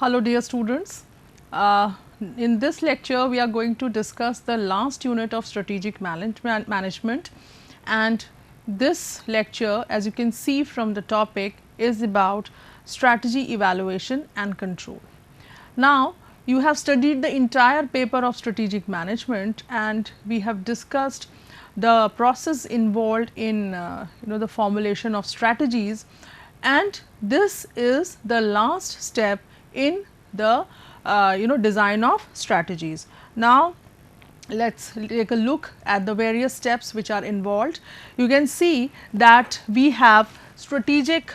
Hello dear students. In this lecture we are going to discuss the last unit of strategic management, and this lecture, as you can see from the topic, is about strategy evaluation and control. Now you have studied the entire paper of strategic management and we have discussed the process involved in the formulation of strategies, and this is the last step in the design of strategies. Now let us take a look at the various steps which are involved. You can see that we have strategic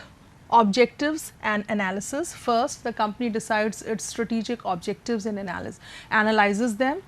objectives and analysis. First, the company decides its strategic objectives and analyzes them,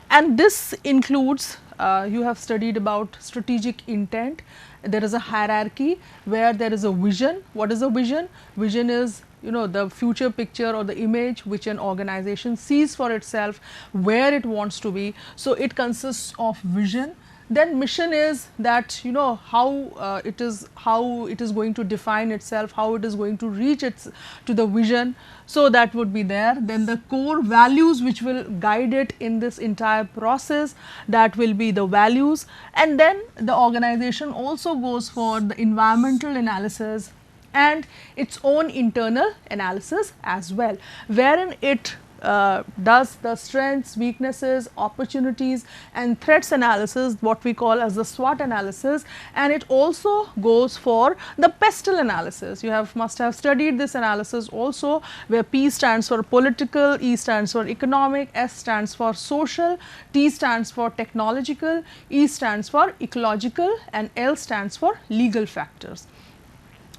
and this includes you have studied about strategic intent. There is a hierarchy where there is a vision. What is a vision? Vision is the future picture or the image which an organization sees for itself, where it wants to be. So it consists of vision. Then mission is that how it is going to define itself, how it is going to reach to the vision. So that would be there. Then the core values which will guide it in this entire process, that will be the values. And then the organization also goes for the environmental analysis and its own internal analysis as well, wherein it does the strengths, weaknesses, opportunities and threats analysis, what we call as the SWOT analysis, and it also goes for the pestle analysis. You must have studied this analysis also, where P stands for political, E stands for economic, S stands for social, T stands for technological, E stands for ecological and L stands for legal factors.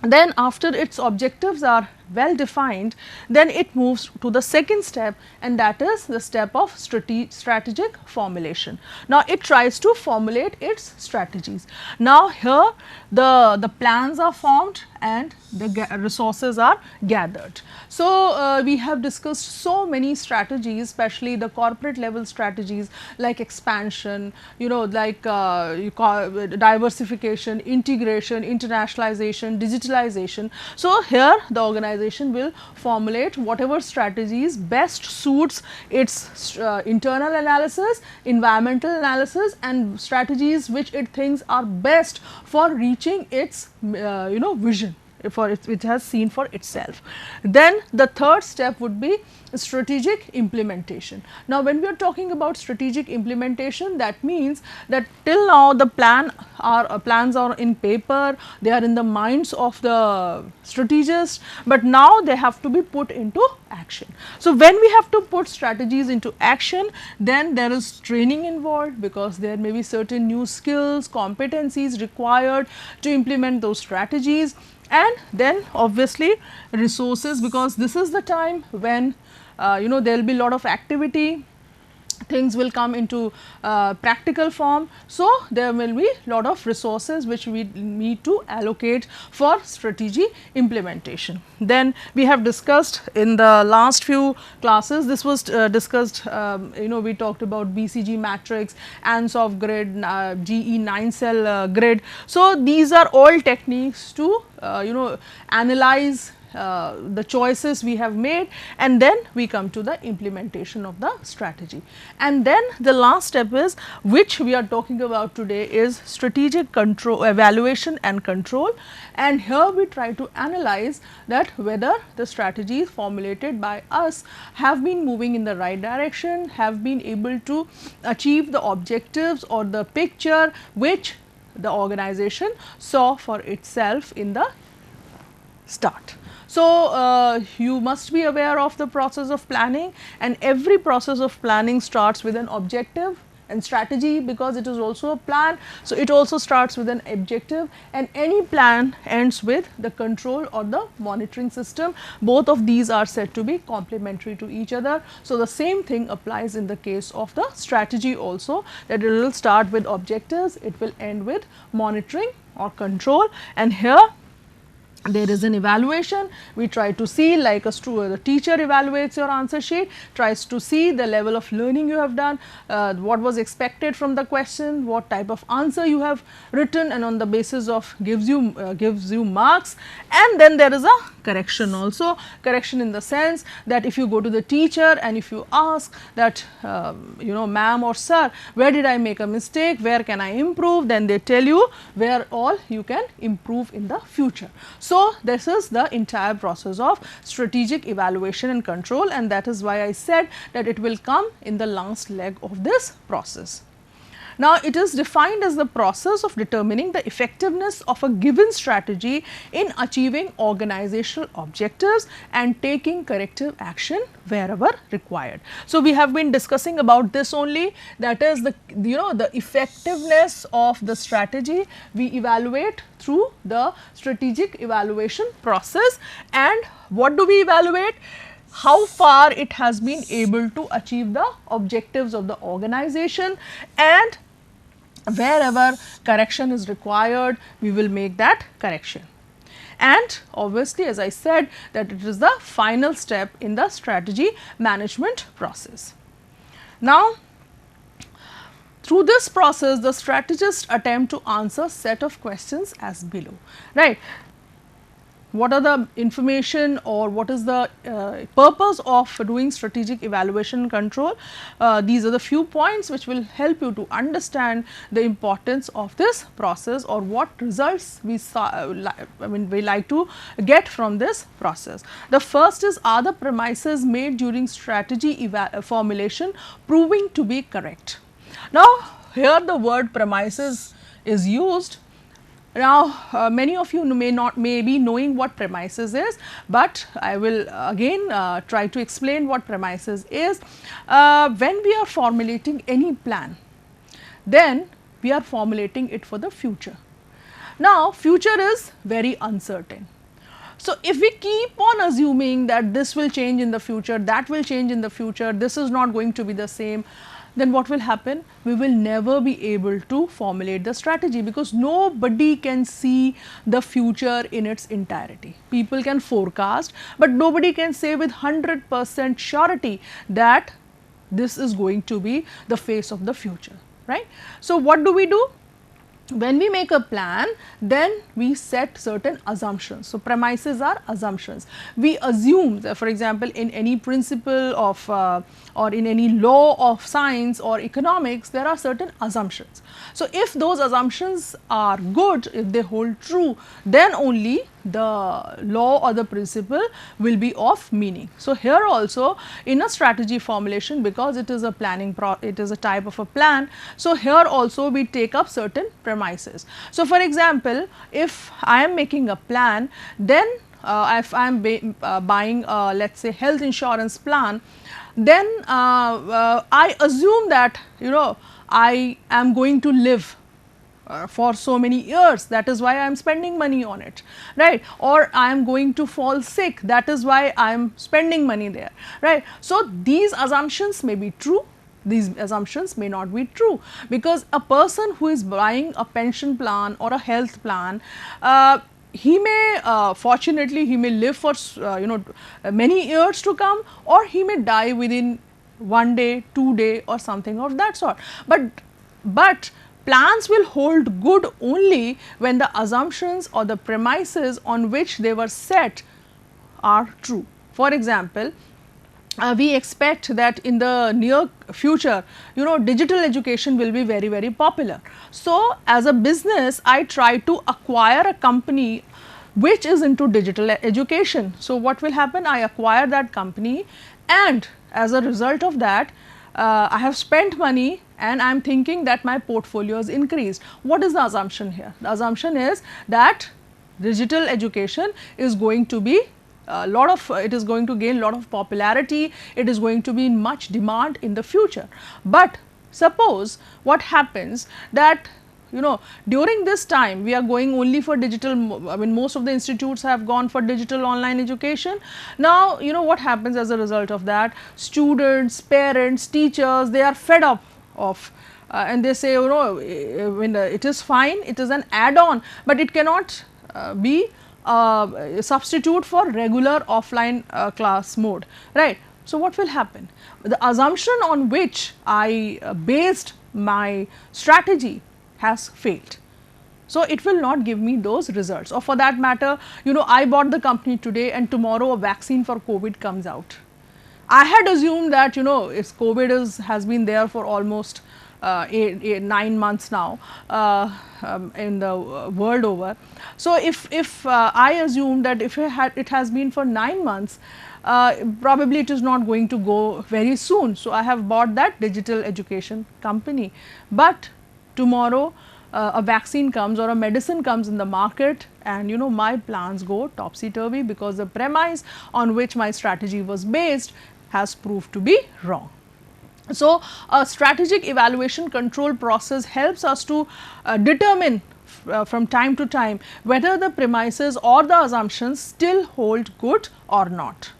Then after its objectives are well defined, then it moves to the second step, and that is the step of strategic formulation. Now it tries to formulate its strategies. Now here the plans are formed and the resources are gathered. So we have discussed so many strategies, especially the corporate level strategies like expansion, like diversification, integration, internationalization, digitalization. So here the organization will formulate whatever strategies best suits its internal analysis, environmental analysis and strategies which it thinks are best for reaching its vision for it has seen for itself. Then the third step would be strategic implementation. Now when we are talking about strategic implementation, that means that till now the plans are in paper, they are in the minds of the strategists, but now they have to be put into action. So when we have to put strategies into action, then there is training involved, because there may be certain new skills, competencies required to implement those strategies. And then obviously resources, because this is the time when there will be a lot of activity, things will come into practical form. So there will be a lot of resources which we need to allocate for strategy implementation. Then we have discussed in the last few classes, this was discussed, we talked about BCG matrix, Ansoff grid, GE 9-cell grid. So these are all techniques to analyze the choices we have made, and then we come to the implementation of the strategy. And then the last step is, which we are talking about today, is strategic control, evaluation and control. And here we try to analyze that whether the strategies formulated by us have been moving in the right direction, have been able to achieve the objectives or the picture which the organization saw for itself in the start. So you must be aware of the process of planning, and every process of planning starts with an objective, and strategy, because it is also a plan, so it also starts with an objective, and any plan ends with the control or the monitoring system. Both of these are said to be complementary to each other. So the same thing applies in the case of the strategy also, that it will start with objectives, it will end with monitoring or control. And here there is an evaluation. We try to see, like the teacher evaluates your answer sheet, tries to see the level of learning you have done, what was expected from the question, what type of answer you have written, and on the basis of gives you marks. And then there is a correction also. Correction in the sense that if you go to the teacher and if you ask that ma'am or sir, where did I make a mistake, where can I improve, then they tell you where all you can improve in the future. So, this is the entire process of strategic evaluation and control, and that is why I said that it will come in the last leg of this process. Now, it is defined as the process of determining the effectiveness of a given strategy in achieving organizational objectives and taking corrective action wherever required. So, we have been discussing about this only, that is the effectiveness of the strategy we evaluate through the strategic evaluation process. And what do we evaluate? How far it has been able to achieve the objectives of the organization, and wherever correction is required, we will make that correction. And obviously, as I said, that it is the final step in the strategy management process. Now, through this process, the strategist attempt to answer set of questions as below, right. What are the information, or what is the purpose of doing strategic evaluation and control? These are the few points which will help you to understand the importance of this process, or what results we like to get from this process. The first is, are the premises made during strategy formulation proving to be correct? Now, here the word premises is used. Now, many of you may be knowing what premises is, but I will again try to explain what premises is. When we are formulating any plan, then we are formulating it for the future. Now, future is very uncertain. So, if we keep on assuming that this will change in the future, that will change in the future, this is not going to be the same, then what will happen? We will never be able to formulate the strategy, because nobody can see the future in its entirety. People can forecast, but nobody can say with 100% surety that this is going to be the face of the future, right. So, what do? When we make a plan, then we set certain assumptions. So, premises are assumptions. We assume that, for example, in any principle of or in any law of science or economics, there are certain assumptions. So, if those assumptions are good, if they hold true, then only the law or the principle will be of meaning. So, here also in a strategy formulation, because it is a it is a type of a plan. So, here also we take up certain premises. So, for example, if I am making a plan, then if I am buying let us say health insurance plan, then I assume that I am going to live for so many years, that is why I am spending money on it, right, or I am going to fall sick, that is why I am spending money there, right. So, these assumptions may be true, these assumptions may not be true, because a person who is buying a pension plan or a health plan, he may fortunately he may live for many years to come, or he may die within 1 day, 2 days or something of that sort. But plans will hold good only when the assumptions or the premises on which they were set are true. For example, we expect that in the near future, digital education will be very, very popular. So, as a business, I try to acquire a company which is into digital education. So, what will happen? I acquire that company, and as a result of that, I have spent money and I am thinking that my portfolio has increased. What is the assumption here? The assumption is that digital education is going to be it is going to gain a lot of popularity, it is going to be in much demand in the future. But suppose what happens that during this time we are going only for digital, I mean most of the institutes have gone for digital online education. Now what happens as a result of that? Students, parents, teachers, they are fed up of and they say it is fine, it is an add-on, but it cannot be substitute for regular offline class mode, right. So, what will happen? The assumption on which I based my strategy has failed. So, it will not give me those results, or for that matter, I bought the company today and tomorrow a vaccine for COVID comes out. I had assumed that if COVID has been there for almost 9 months now in the world over. So, if I assume that if it has been for 9 months, probably it is not going to go very soon. So, I have bought that digital education company, but tomorrow a vaccine comes or a medicine comes in the market, and my plans go topsy-turvy because the premise on which my strategy was based has proved to be wrong. So, a strategic evaluation control process helps us to determine from time to time whether the premises or the assumptions still hold good or not.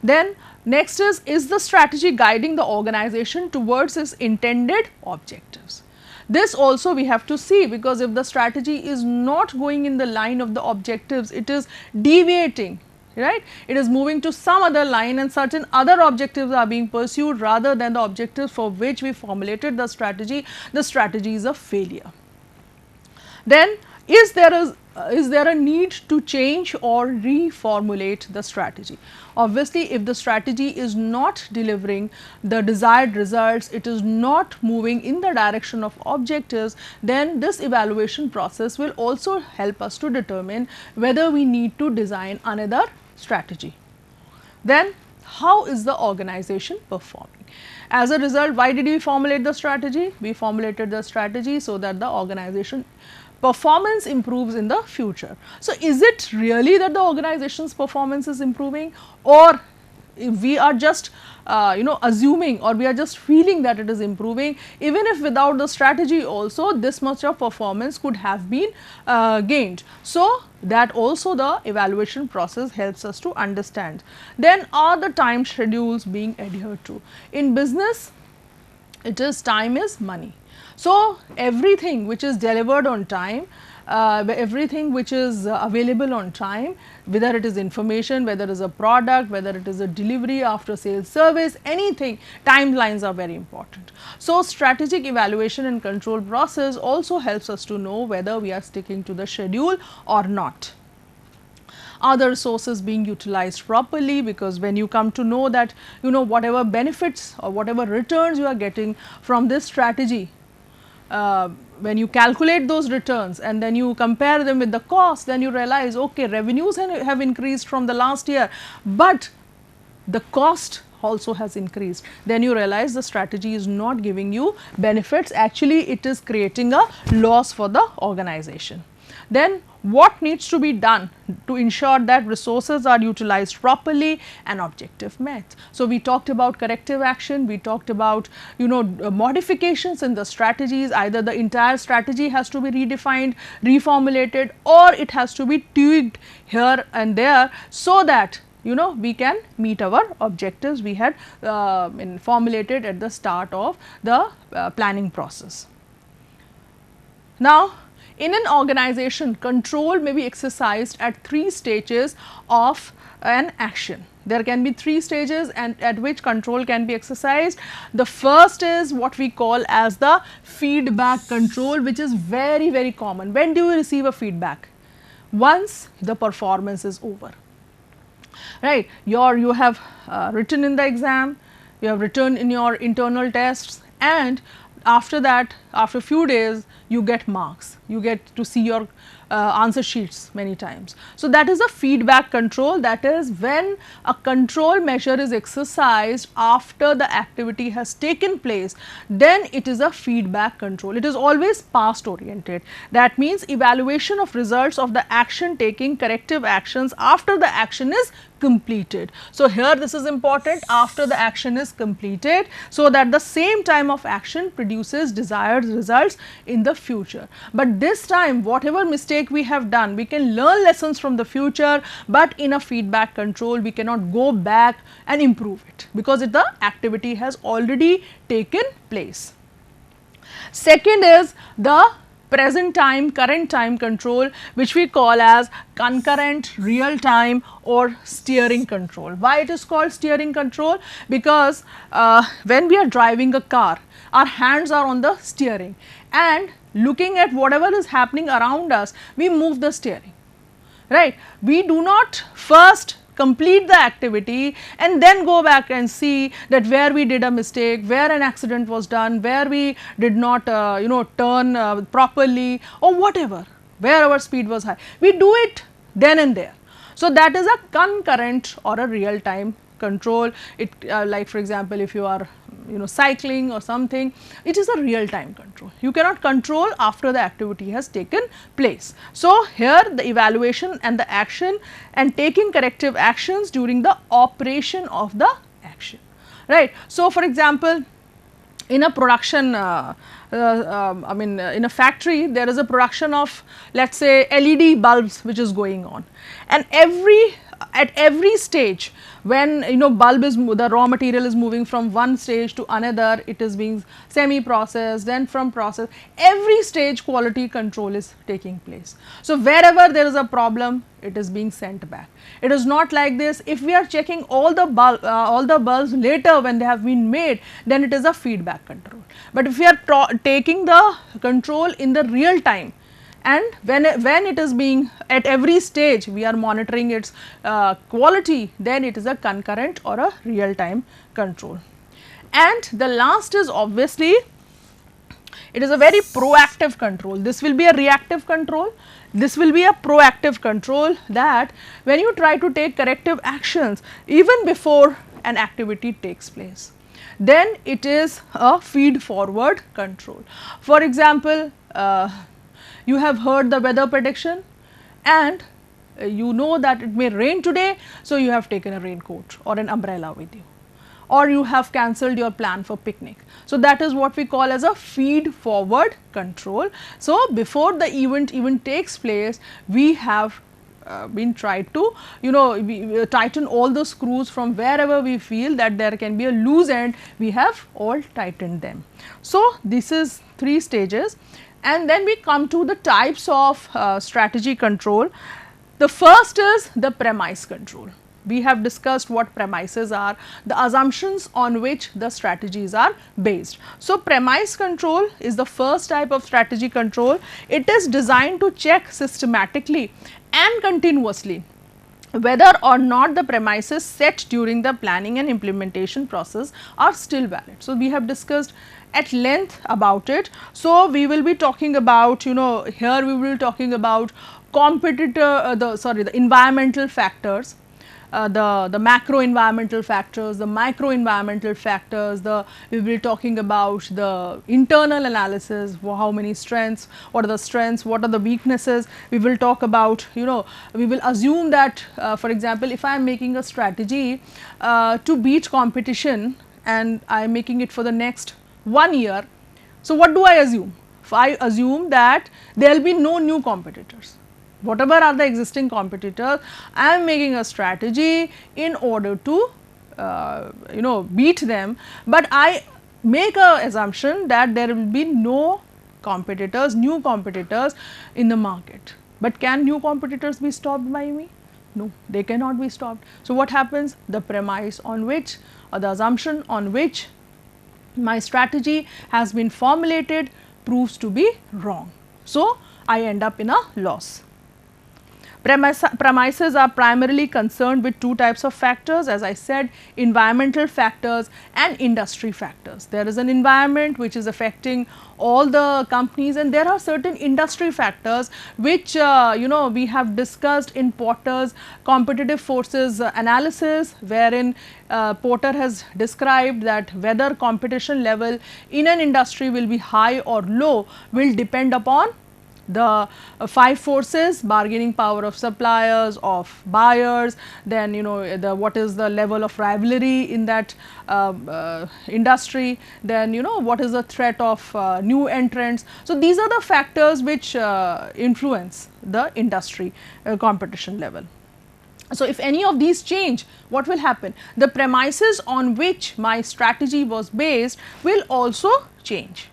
Then next is the strategy guiding the organization towards its intended objectives. This also we have to see, because if the strategy is not going in the line of the objectives, it is deviating, right? It is moving to some other line and certain other objectives are being pursued rather than the objectives for which we formulated the strategy is a failure. Then is there a need to change or reformulate the strategy? Obviously, if the strategy is not delivering the desired results, it is not moving in the direction of objectives, then this evaluation process will also help us to determine whether we need to design another strategy. Then how is the organization performing? As a result, why did we formulate the strategy? We formulated the strategy so that the organization performance improves in the future. So, is it really that the organization's performance is improving, or we are just assuming, or we are just feeling that it is improving? Even if without the strategy also this much of performance could have been gained. So, that also the evaluation process helps us to understand. Then are the time schedules being adhered to? In business, it is time is money. So, everything which is delivered on time, everything which is available on time, whether it is information, whether it is a product, whether it is a delivery, after sales service, anything, timelines are very important. So, strategic evaluation and control process also helps us to know whether we are sticking to the schedule or not. Are the resources being utilized properly? Because when you come to know that whatever benefits or whatever returns you are getting from this strategy, when you calculate those returns and then you compare them with the cost, then you realize, okay, revenues have increased from the last year, but the cost also has increased. Then you realize the strategy is not giving you benefits, actually it is creating a loss for the organization. Then what needs to be done to ensure that resources are utilized properly and objective met? So, we talked about corrective action, we talked about modifications in the strategies, either the entire strategy has to be redefined, reformulated, or it has to be tweaked here and there so that we can meet our objectives we had formulated at the start of the planning process. Now, in an organization, control may be exercised at 3 stages of an action. There can be 3 stages and at which control can be exercised. The first is what we call as the feedback control, which is very, very common. When do you receive a feedback? Once the performance is over, right? You have written in the exam, you have written in your internal tests, and after that, after a few days, you get marks, you get to see your answer sheets many times. So, that is a feedback control, that is when a control measure is exercised after the activity has taken place, then it is a feedback control. It is always past oriented. That means evaluation of results of the action, taking corrective actions after the action is completed. So, here this is important, after the action is completed, so that the same time of action produces desired results in the future. But this time whatever mistake we have done, we can learn lessons from the future, but in a feedback control we cannot go back and improve it because the activity has already taken place. Second is the present time, current time control, which we call as concurrent, real time or steering control. Why it is called steering control? Because when we are driving a car, our hands are on the steering, and looking at whatever is happening around us, we move the steering, right. We do not first complete the activity and then go back and see that where we did a mistake, where an accident was done, where we did not turn properly or whatever, where our speed was high. We do it then and there. So, that is a concurrent or a real time control. It like for example, if you are cycling or something, it is a real time control. You cannot control after the activity has taken place. So, here the evaluation and the action and taking corrective actions during the operation of the action, right. So, for example, in a production in a factory, there is a production of, let us say, LED bulbs which is going on, and at every stage, when bulb is the raw material is moving from one stage to another, it is being semi processed, then from process, every stage quality control is taking place. So, wherever there is a problem, it is being sent back. It is not like this. If we are checking all the bulbs later when they have been made, then it is a feedback control. But if we are taking the control in the real time, and when it is being at every stage we are monitoring its quality, then it is a concurrent or a real time control. And the last is obviously, it is a very proactive control. This will be a reactive control, this will be a proactive control, that when you try to take corrective actions even before an activity takes place, then it is a feed forward control. For example, you have heard the weather prediction and you know that it may rain today, so you have taken a raincoat or an umbrella with you, or you have cancelled your plan for picnic. So, that is what we call as a feed forward control. So, before the event even takes place, we have been tried to we tighten all the screws from wherever we feel that there can be a loose end, we have all tightened them. So, this is 3 stages. And then we come to the types of strategy control. The first is the premise control. We have discussed what premises are, the assumptions on which the strategies are based. So, premise control is the first type of strategy control. It is designed to check systematically and continuously whether or not the premises set during the planning and implementation process are still valid. So, we have discussed at length about it. So, we will be talking about here we will be talking about the environmental factors, the macro environmental factors, the micro environmental factors, we will be talking about the internal analysis, how many strengths, what are the strengths, what are the weaknesses. We will talk about we will assume that for example, if I am making a strategy to beat competition and I am making it for the next 1 year. So, what do I assume? I assume that there will be no new competitors. Whatever are the existing competitors, I am making a strategy in order to beat them, but I make a assumption that there will be no competitors, new competitors in the market. But can new competitors be stopped by me? No, they cannot be stopped. So, what happens? The premise on which, or the assumption on which my strategy has been formulated proves to be wrong. So, I end up in a loss. Premises are primarily concerned with 2 types of factors, as I said, environmental factors and industry factors. There is an environment which is affecting all the companies, and there are certain industry factors which we have discussed in Porter's competitive forces analysis, wherein Porter has described that whether competition level in an industry will be high or low will depend upon the 5 forces: bargaining power of suppliers, of buyers, then what is the level of rivalry in that industry, then what is the threat of new entrants. So, these are the factors which influence the industry competition level. So, if any of these change, what will happen? The premises on which my strategy was based will also change.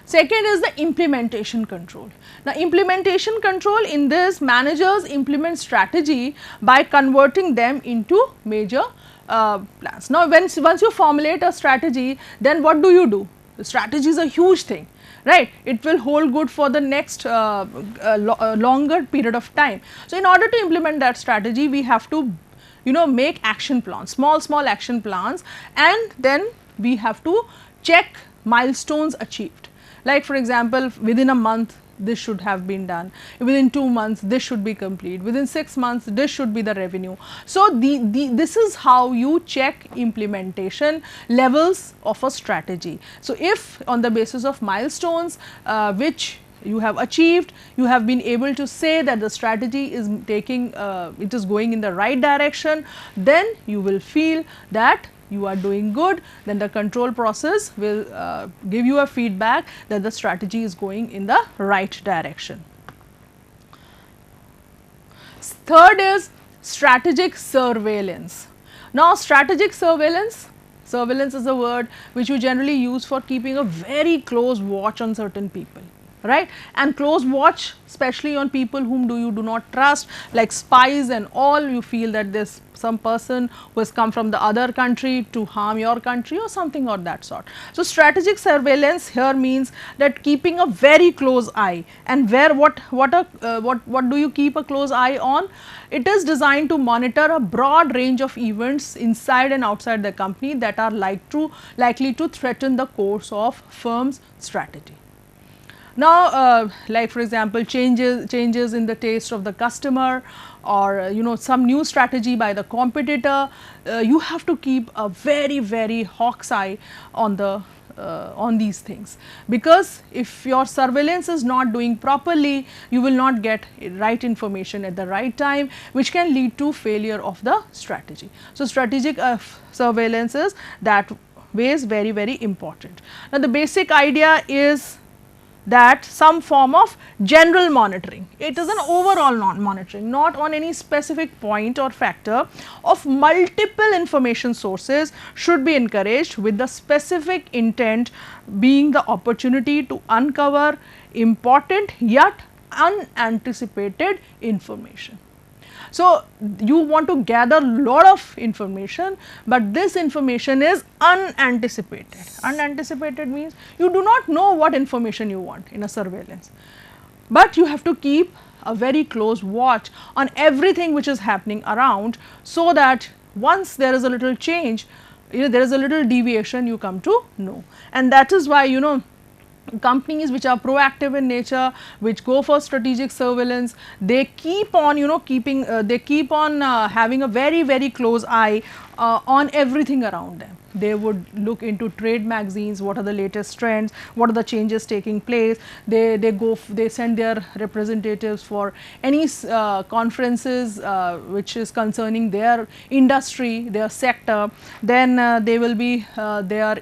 Second is the implementation control. Now, implementation control, in this, managers implement strategy by converting them into major plans. Now, once you formulate a strategy, then what do? The strategy is a huge thing, right? It will hold good for the next longer period of time. So, in order to implement that strategy, we have to make action plans, small action plans, and then we have to check milestones achieved. Like, for example, within a month this should have been done, within 2 months this should be complete, within 6 months this should be the revenue. So, this is how you check implementation levels of a strategy. So, if on the basis of milestones which you have achieved, you have been able to say that the strategy is it is going in the right direction, then you will feel that you are doing good, then the control process will give you a feedback that the strategy is going in the right direction. Third is strategic surveillance. Now, strategic surveillance is a word which you generally use for keeping a very close watch on certain people, right? And close watch especially on people whom you do not trust, like spies and all. You feel that there's some person who has come from the other country to harm your country or something of that sort. So, strategic surveillance here means that keeping a very close eye. And what do you keep a close eye on? It is designed to monitor a broad range of events inside and outside the company that are likely to threaten the course of firm's strategy. Now, like for example, changes in the taste of the customer, or some new strategy by the competitor, you have to keep a very hawk's eye on these things, because if your surveillance is not doing properly, you will not get right information at the right time, which can lead to failure of the strategy. So, strategic surveillance is that way is very important. Now, the basic idea is that some form of general monitoring. It is an overall monitoring, not on any specific point or factor, of multiple information sources should be encouraged, with the specific intent being the opportunity to uncover important yet unanticipated information. So, you want to gather lot of information, but this information is unanticipated. Unanticipated means you do not know what information you want in a surveillance, but you have to keep a very close watch on everything which is happening around, so that once there is a little change, there is a little deviation, you come to know. And that is why companies which are proactive in nature, which go for strategic surveillance, they keep on having a very close eye on everything around them. They would look into trade magazines, what are the latest trends, what are the changes taking place. They send their representatives for any conferences which is concerning their industry, their sector. Then they will be they'll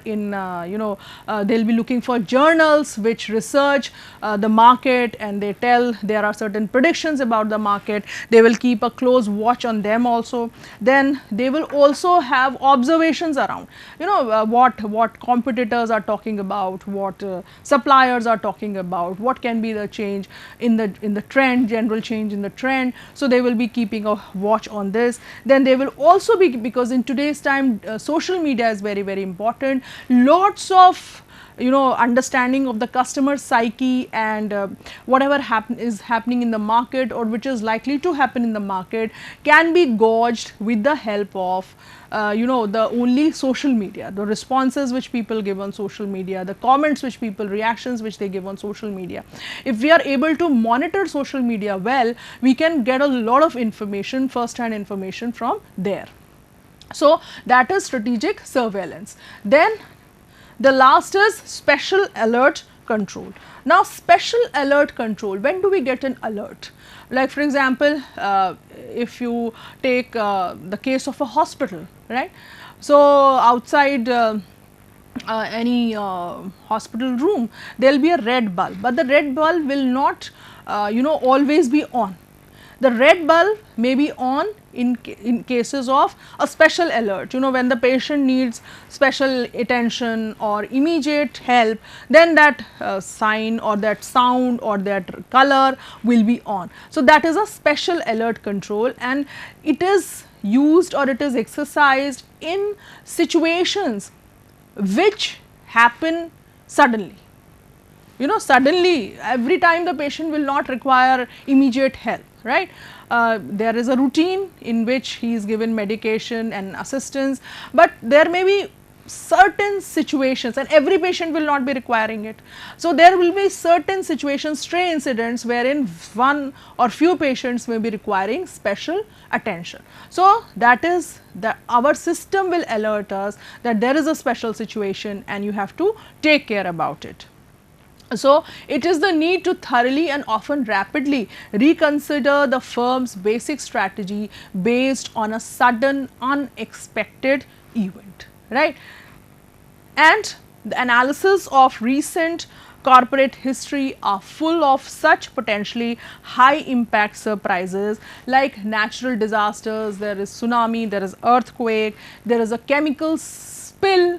be looking for journals which research the market, and they tell there are certain predictions about the market. They will keep a close watch on them also. Then they will also have observations around, what competitors are talking about, what suppliers are talking about, what can be the change in the trend, general change in the trend. So, they will be keeping a watch on this. Then they will also be, because in today's time social media is very important, lots of understanding of the customer psyche, and whatever is happening in the market, or which is likely to happen in the market, can be gauged with the help of the only social media, the responses which people give on social media, the comments which reactions which they give on social media. If we are able to monitor social media well, we can get a lot of information, first hand information from there. So, that is strategic surveillance. Then the last is special alert control. Now, special alert control, when do we get an alert? Like for example, if you take the case of a hospital, right? So, outside any hospital room, there will be a red bulb, but the red bulb will not always be on. The red bulb may be on in cases of a special alert, when the patient needs special attention or immediate help, then that sign or that sound or that color will be on. So, that is a special alert control, and it is used or it is exercised in situations which happen suddenly. Suddenly every time the patient will not require immediate help, right. There is a routine in which he is given medication and assistance, but there may be certain situations, and every patient will not be requiring it. So, there will be certain situations, stray incidents, wherein one or few patients may be requiring special attention. So, that is our system will alert us that there is a special situation and you have to take care about it. So, it is the need to thoroughly and often rapidly reconsider the firm's basic strategy based on a sudden unexpected event, right. And the analysis of recent corporate history are full of such potentially high impact surprises like natural disasters, there is tsunami, there is earthquake, there is a chemical spill,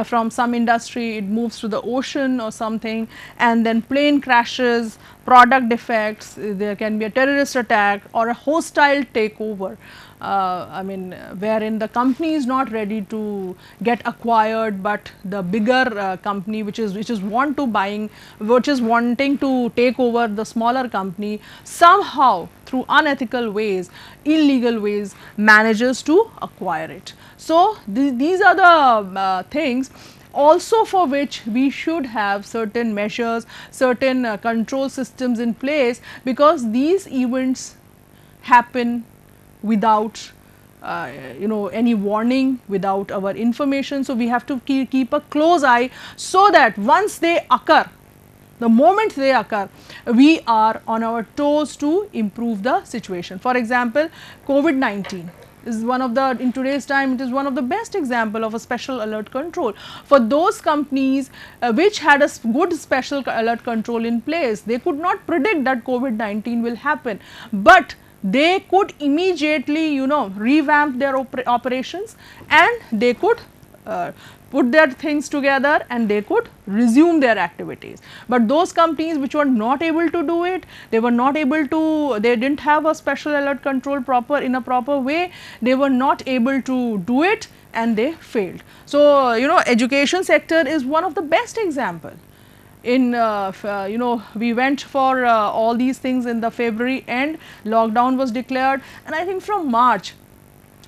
from some industry, it moves to the ocean or something, and then plane crashes, product defects, there can be a terrorist attack or a hostile takeover. Wherein the company is not ready to get acquired, but the bigger company which is wanting to take over the smaller company, somehow through unethical ways, illegal ways, manages to acquire it. So, these are the things also for which we should have certain measures, certain control systems in place, because these events happen without any warning, without our information. So, we have to keep a close eye, so that once they occur, the moment they occur, we are on our toes to improve the situation. For example, COVID-19 is one of the, in today's time, it is one of the best example of a special alert control. For those companies which had a good special alert control in place, they could not predict that COVID-19 will happen, but they could immediately revamp their operations, and they could put their things together and they could resume their activities. But those companies which were not able to do it, they didn't have a special alert control in a proper way, they were not able to do it and they failed. So, education sector is one of the best example. We went for all these things in the February end, lockdown was declared, and I think from March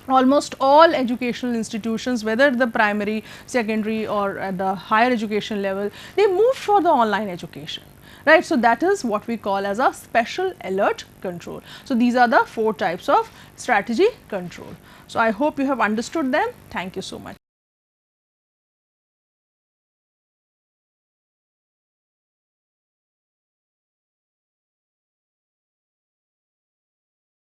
almost all educational institutions, whether the primary, secondary or at the higher education level, they moved for the online education, right. So, that is what we call as a special alert control. So, these are the 4 types of strategy control. So, I hope you have understood them. Thank you so much.